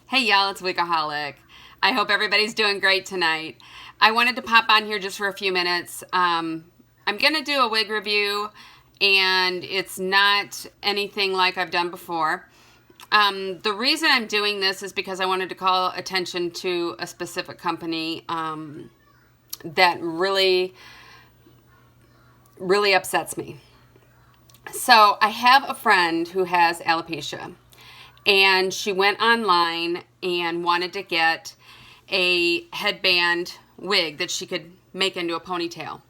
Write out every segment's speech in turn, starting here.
Hey y'all, it's Weekaholic. I hope everybody's doing great tonight. I wanted to pop on here just for a few minutes. I'm going to do a wig review, and it's not anything like I've done before. The reason I'm doing this is because I wanted to call attention to a specific company that really upsets me. So I have a friend who has alopecia, and she went online and wanted to get a headband wig that she could make into a ponytail.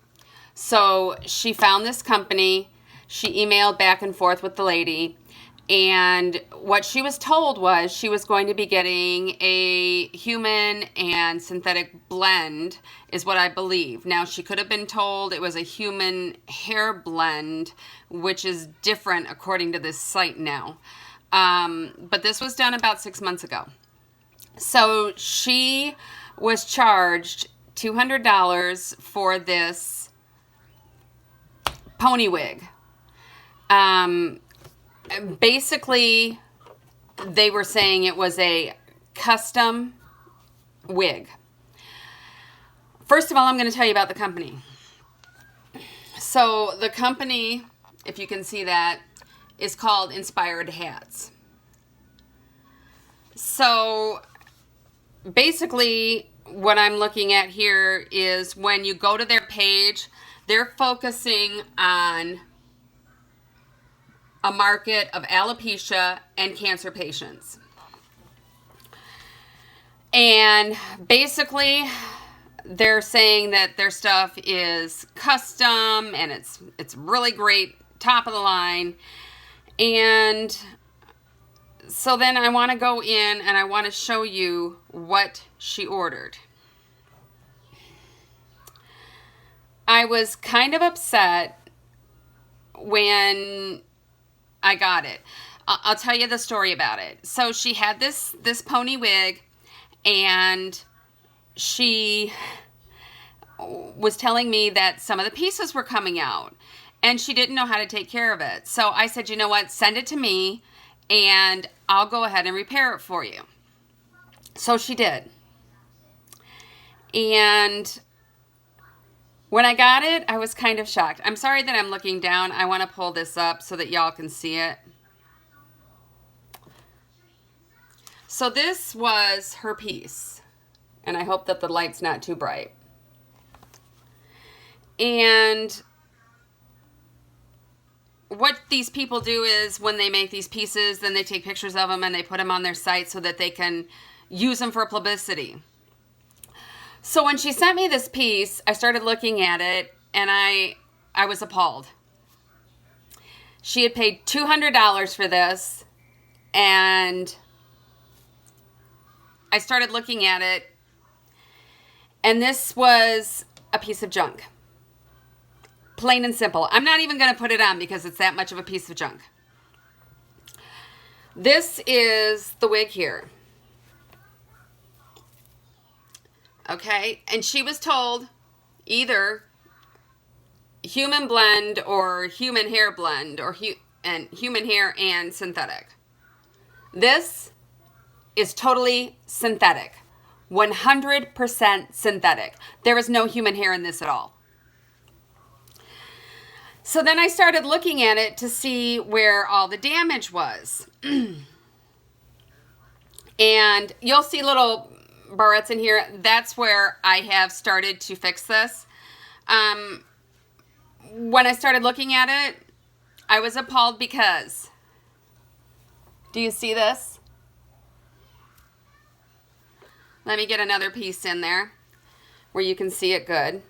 So she found this company. She emailed back and forth with the lady, and what she was told was she was going to be getting a human and synthetic blend, is what I believe. Now, she could have been told it was a human hair blend, which is different according to this site now. But this was done about 6 months ago. So she was charged $200 for this pony wig. Basically, they were saying it was a custom wig. First of all, I'm going to tell you about the company. So the company, if you can see that, is called Inspired Hats. So basically what I'm looking at here is when you go to their page, they're focusing on a market of alopecia and cancer patients. And basically they're saying that their stuff is custom and it's really great, top of the line. And so then I want to go in and I want to show you what she ordered. I was kind of upset when I got it. I'll tell you the story about it. So she had this pony wig, and she was telling me that some of the pieces were coming out, and she didn't know how to take care of it. So I said, you know what, send it to me, and I'll go ahead and repair it for you. So she did. And when I got it, I was kind of shocked. I'm sorry that I'm looking down. I want to pull this up so that y'all can see it. So this was her piece. And I hope that the light's not too bright. And what these people do is when they make these pieces, then they take pictures of them and they put them on their site so that they can use them for publicity. So when she sent me this piece, I started looking at it, and I was appalled. She had paid $200 for this, and I started looking at it, and this was a piece of junk. Plain and simple. I'm not even going to put it on because it's that much of a piece of junk. This is the wig here. Okay, and she was told either human blend or human hair blend or human hair and synthetic. This is totally synthetic, 100% synthetic. There is no human hair in this at all. So then I started looking at it to see where all the damage was. And you'll see little barrettes in here. That's where I have started to fix this. When I started looking at it, I was appalled because, do you see this? Let me get another piece in there where you can see it good.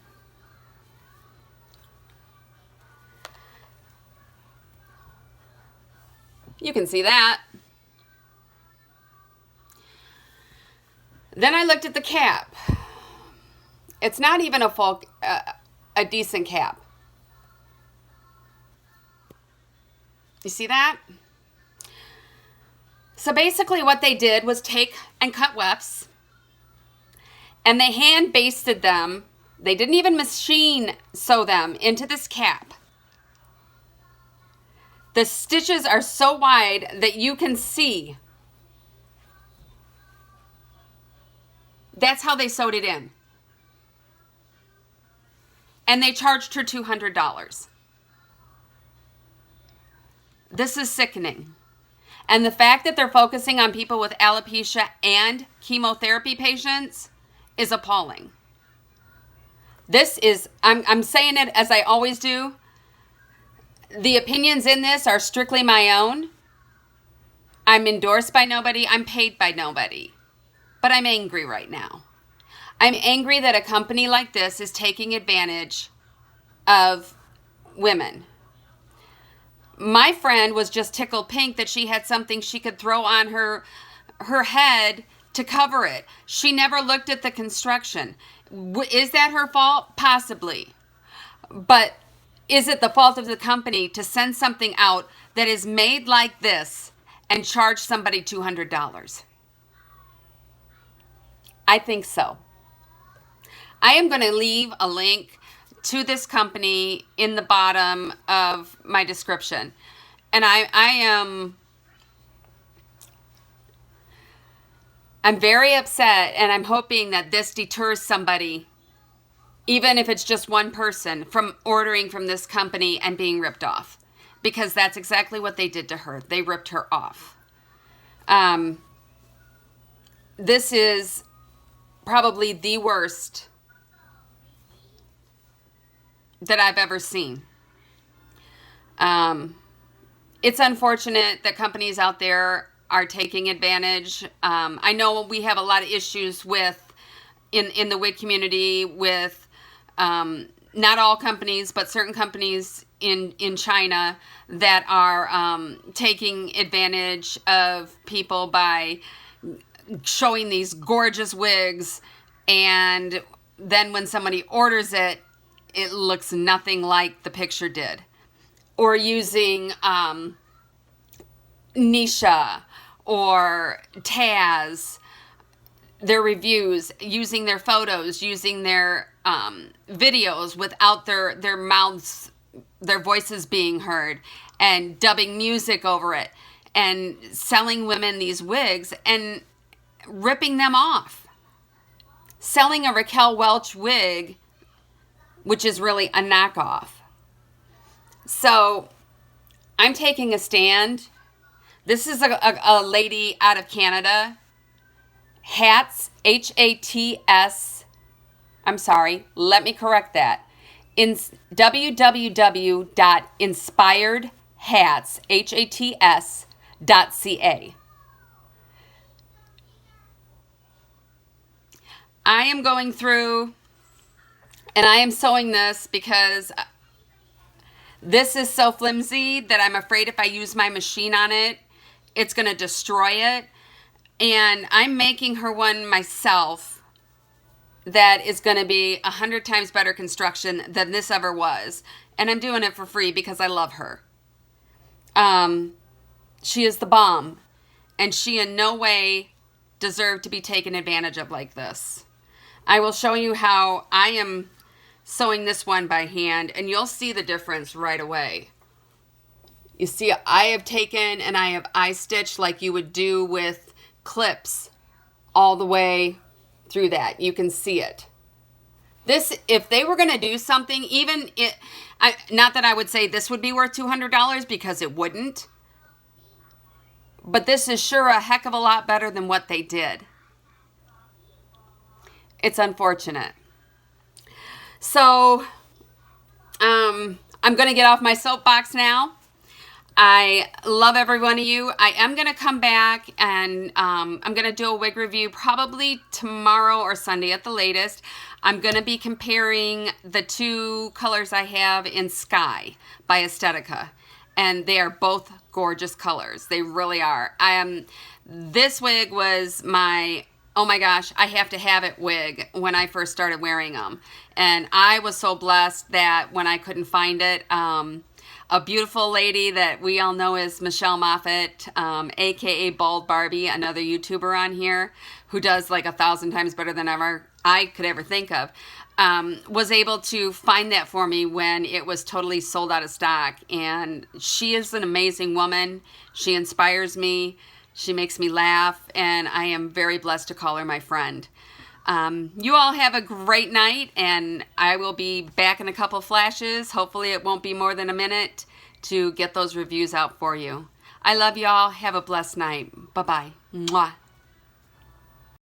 You can see that. Then I looked at the cap. It's not even a decent cap. You see that? So basically what they did was take and cut wefts, and they hand basted them. They didn't even machine sew them into this cap. The stitches are so wide that you can see That's how they sewed it in. And they charged her $200. This is sickening. And the fact that they're focusing on people with alopecia and chemotherapy patients is appalling. This is, I'm saying it as I always do. The opinions in this are strictly my own. I'm endorsed by nobody. I'm paid by nobody. But I'm angry right now. I'm angry that a company like this is taking advantage of women. My friend was just tickled pink that she had something she could throw on her head to cover it. She never looked at the construction. Is that her fault? Possibly. But is it the fault of the company to send something out that is made like this and charge somebody $200? I think so. I am going to leave a link to this company in the bottom of my description. And I'm very upset, and I'm hoping that this deters somebody, even if it's just one person, from ordering from this company and being ripped off. Because that's exactly what they did to her. They ripped her off. This is probably the worst that I've ever seen. It's unfortunate that companies out there are taking advantage. I know we have a lot of issues with, in the wig community with, not all companies, but certain companies in China that are taking advantage of people by showing these gorgeous wigs, and then when somebody orders it, it looks nothing like the picture did. Or using Nisha or Taz, their reviews, using their photos, using their videos without their mouths, their voices being heard, and dubbing music over it, and selling women these wigs and ripping them off. Selling a Raquel Welch wig, which is really a knockoff. So I'm taking a stand. This is a lady out of Canada. Hats, H-A-T-S. I'm sorry, let me correct that. www.inspiredhats, H-A-T-S.ca. I am going through, and I am sewing this because this is so flimsy that I'm afraid if I use my machine on it, it's going to destroy it. And I'm making her one myself that is going to be 100 times better construction than this ever was. And I'm doing it for free because I love her. She is the bomb. And she in no way deserved to be taken advantage of like this. I will show you how I am sewing this one by hand, and you'll see the difference right away. You see, I have taken and I have eye stitched like you would do with clips all the way through that. You can see it. This, if they were going to do something, even it, not that I would say this would be worth $200 because it wouldn't, but this is sure a heck of a lot better than what they did. It's unfortunate. So, I'm going to get off my soapbox now. I love every one of you. I am going to come back and I'm going to do a wig review probably tomorrow or Sunday at the latest. I'm going to be comparing the two colors I have in Sky by Estetica. And they are both gorgeous colors. They really are. This wig was my, oh my gosh, I have to have it wig when I first started wearing them. And I was so blessed that when I couldn't find it, a beautiful lady that we all know as Michelle Moffat, aka Bald Barbie, another YouTuber on here who does like 1,000 times better than I could ever think of, was able to find that for me when it was totally sold out of stock. And she is an amazing woman. She inspires me. She makes me laugh, and I am very blessed to call her my friend. You all have a great night, and I will be back in a couple flashes. Hopefully it won't be more than a minute to get those reviews out for you. I love y'all. Have a blessed night. Bye-bye. Mwah.